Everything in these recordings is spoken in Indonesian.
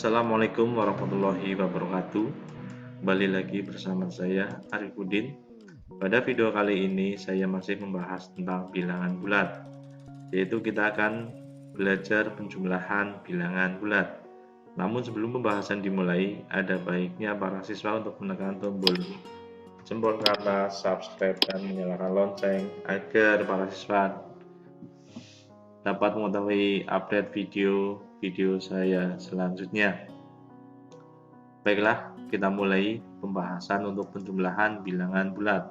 Assalamualaikum warahmatullahi wabarakatuh. Kembali lagi bersama saya Arifudin. Pada video kali ini saya masih membahas tentang bilangan bulat, yaitu kita akan belajar penjumlahan bilangan bulat. Namun sebelum pembahasan dimulai, ada baiknya para siswa untuk menekan tombol jempol ke atas, subscribe, dan menyalakan lonceng agar para siswa dapat mengetahui update video saya selanjutnya. Baiklah, kita mulai pembahasan untuk penjumlahan bilangan bulat.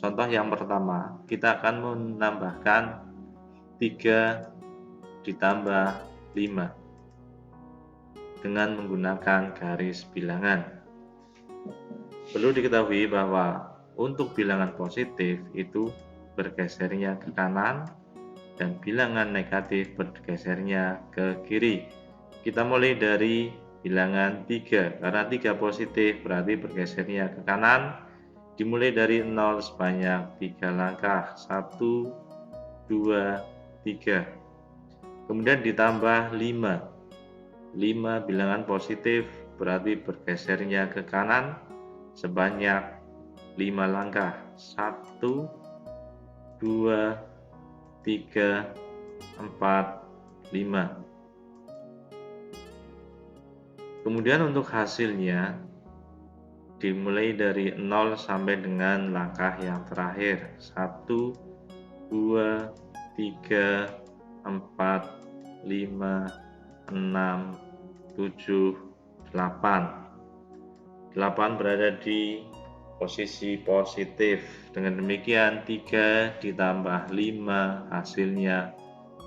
Contoh yang pertama, kita akan menambahkan 3 ditambah 5 dengan menggunakan garis bilangan. Perlu diketahui bahwa untuk bilangan positif itu bergesernya ke kanan dan bilangan negatif bergesernya ke kiri. Kita mulai dari bilangan 3, karena 3 positif berarti bergesernya ke kanan. Dimulai dari 0 sebanyak 3 langkah, 1, 2, 3. Kemudian ditambah 5. 5 bilangan positif berarti bergesernya ke kanan sebanyak 5 langkah, 1, 2, 3, 4, 5. Kemudian untuk hasilnya dimulai dari 0 sampai dengan langkah yang terakhir, 1, 2, 3, 4, 5, 6, 7, 8. 8 berada di posisi positif. Dengan demikian 3 ditambah 5 hasilnya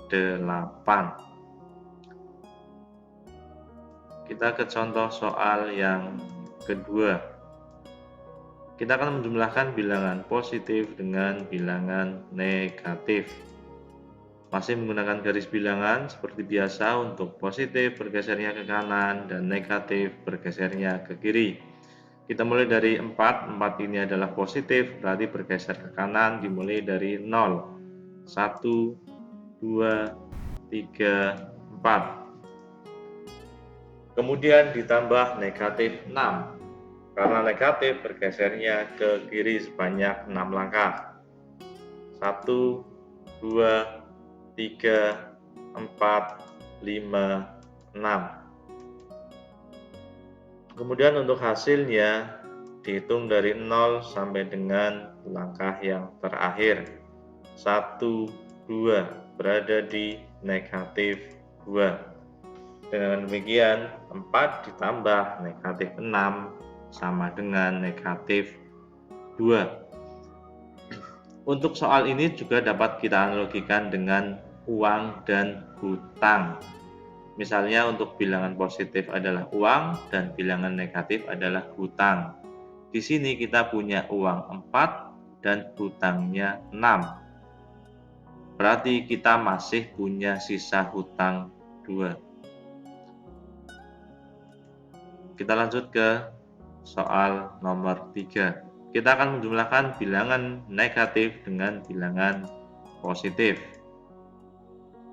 8. Kita ke contoh soal yang kedua. Kita akan menjumlahkan bilangan positif dengan bilangan negatif. Masih menggunakan garis bilangan seperti biasa. Untuk positif bergesernya ke kanan dan negatif bergesernya ke kiri. Kita mulai dari 4. 4 ini adalah positif, berarti bergeser ke kanan dimulai dari 0. 1, 2, 3, 4. Kemudian ditambah negatif 6. Karena negatif bergesernya ke kiri sebanyak 6 langkah. 1, 2, 3, 4, 5, 6. Kemudian untuk hasilnya dihitung dari 0 sampai dengan langkah yang terakhir. 1, 2 berada di negatif 2. Dengan demikian 4 ditambah negatif 6 sama dengan negatif 2. Untuk soal ini juga dapat kita analogikan dengan uang dan hutang. Misalnya untuk bilangan positif adalah uang dan bilangan negatif adalah hutang. Di sini kita punya uang 4 dan hutangnya 6. Berarti kita masih punya sisa hutang 2. Kita lanjut ke soal nomor 3. Kita akan menjumlahkan bilangan negatif dengan bilangan positif.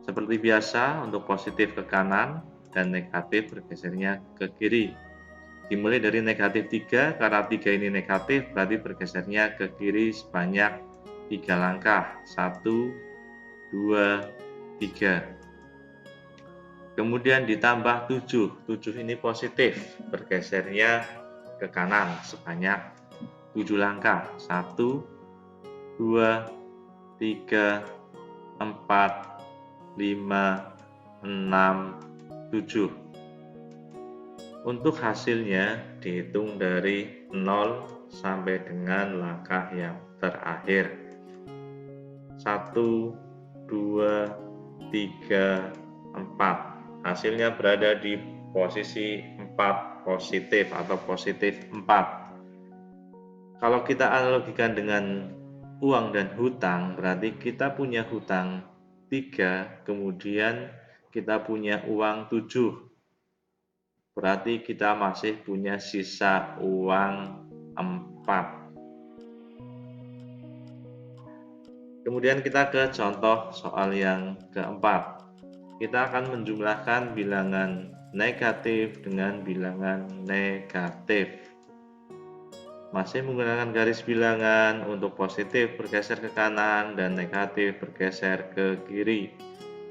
Seperti biasa, untuk positif ke kanan dan negatif bergesernya ke kiri. Dimulai dari negatif 3, karena 3 ini negatif berarti bergesernya ke kiri sebanyak 3 langkah. 1, 2, 3. Kemudian ditambah 7. 7 ini positif, bergesernya ke kanan sebanyak 7 langkah. 1, 2, 3, 4, 5, 6, 7. Untuk hasilnya dihitung dari 0 sampai dengan langkah yang terakhir. 1, 2, 3, 4. Hasilnya berada di posisi 4 positif atau positif 4. Kalau kita analogikan dengan uang dan hutang, berarti kita punya hutang 3, kemudian kita punya uang 7. Berarti kita masih punya sisa uang 4. Kemudian kita ke contoh soal yang keempat. Kita akan menjumlahkan bilangan negatif dengan bilangan negatif. Masih menggunakan garis bilangan, untuk positif bergeser ke kanan dan negatif bergeser ke kiri.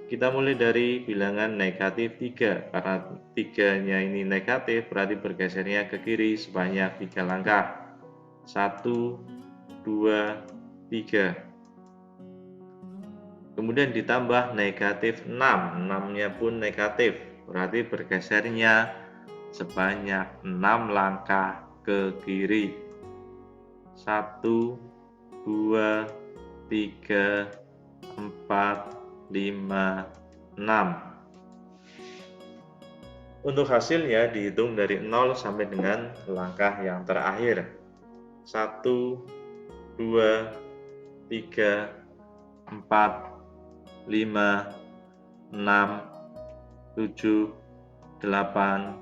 Kita mulai dari bilangan negatif 3, karena 3-nya ini negatif berarti bergesernya ke kiri sebanyak 3 langkah. 1, 2, 3. Kemudian ditambah negatif 6, 6-nya pun negatif berarti bergesernya sebanyak 6 langkah ke kiri. 1, 2, 3, 4, 5, 6. Untuk hasilnya dihitung dari 0 sampai dengan langkah yang terakhir. 1, 2, 3, 4, 5, 6, 7, 8,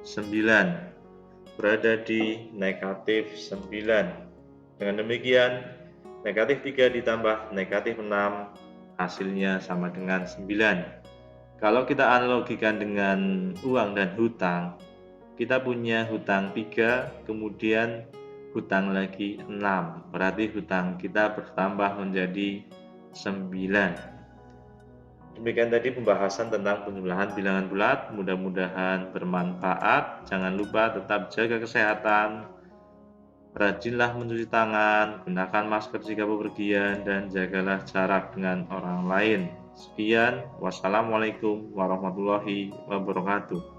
9. Berada di negatif 9. Dengan demikian, negatif 3 ditambah negatif 6, hasilnya sama dengan 9. Kalau kita analogikan dengan uang dan hutang, kita punya hutang 3, kemudian hutang lagi 6. Berarti hutang kita bertambah menjadi 9. Demikian tadi pembahasan tentang penjumlahan bilangan bulat. Mudah-mudahan bermanfaat. Jangan lupa tetap jaga kesehatan, rajinlah mencuci tangan, gunakan masker jika bepergian, dan jagalah jarak dengan orang lain. Sekian, wassalamualaikum warahmatullahi wabarakatuh.